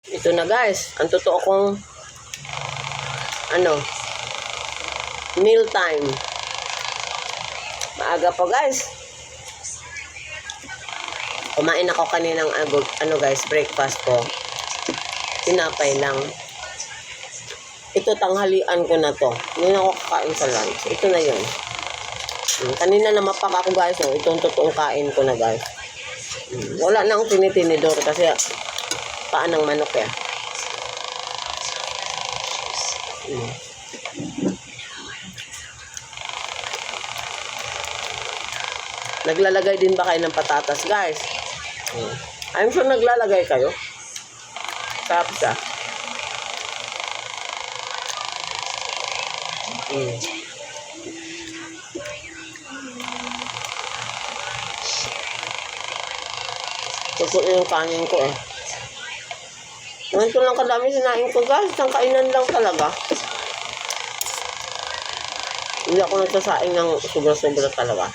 Ito na guys, ang totoo kong meal time. Maaga pa guys. Kumain ako kaninang guys, breakfast ko. Tinapay lang. Ito tanghalian ko na to. Hindi na ako kakain sa lunch. Ito na yun. Kanina na mapak ako guys. Itong totoong kain ko na guys. Wala na akong tinitinidor kasi paan ng manok eh. Naglalagay din ba kayo ng patatas guys? I'm sure naglalagay kayo. Sarap siya. Kusok yung kanin ko eh. Ganito lang kadami sinain ko guys. Isang kainan lang talaga. Hindi ako nagsasaing ng sobra-sobra talaga.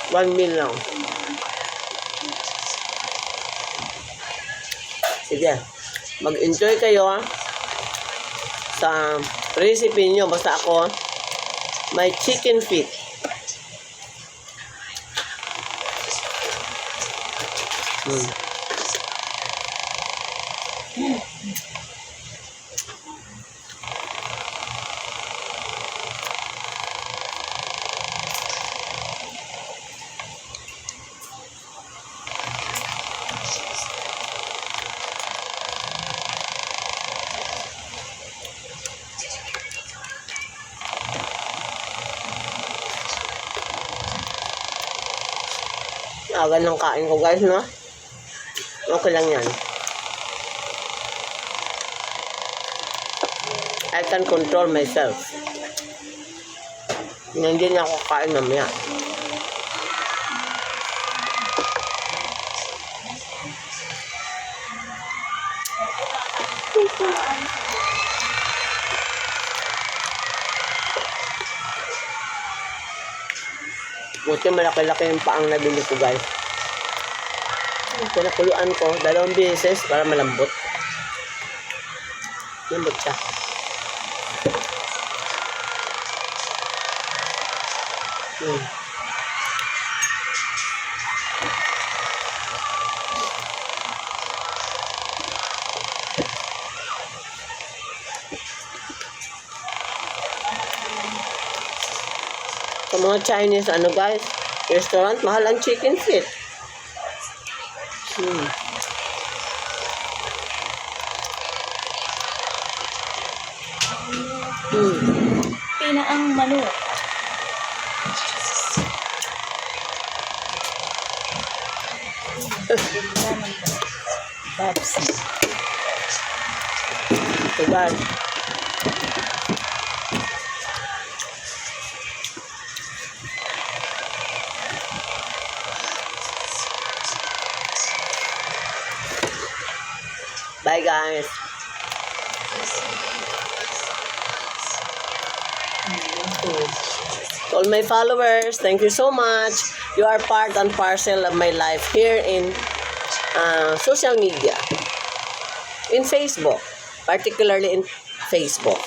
1 meal lang. Sige. Mag-enjoy kayo sa recipe nyo. Basta ako, may chicken feet. Aga ng kain ko guys, no? Okay lang yan. I can control myself. Hindi na ako kain mamaya. Buti malaki-laki yung paang nabili ko guys. Pinakuluan ko 2 beses para malambot. Lambot siya. Sa mga Chinese guys, restaurant, mahal ang chicken feet. Pinaang manok. Babs. So guys, bye guys. To all my followers, thank you so much. You are part and parcel of my life here in social media. In Facebook, particularly in Facebook.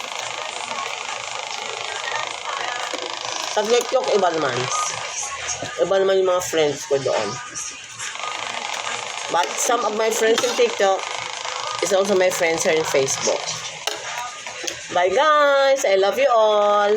Sa TikTok, iba naman. Iba naman yung mga friends ko doon. But some of my friends in TikTok is also my friends here in Facebook. Bye guys! I love you all!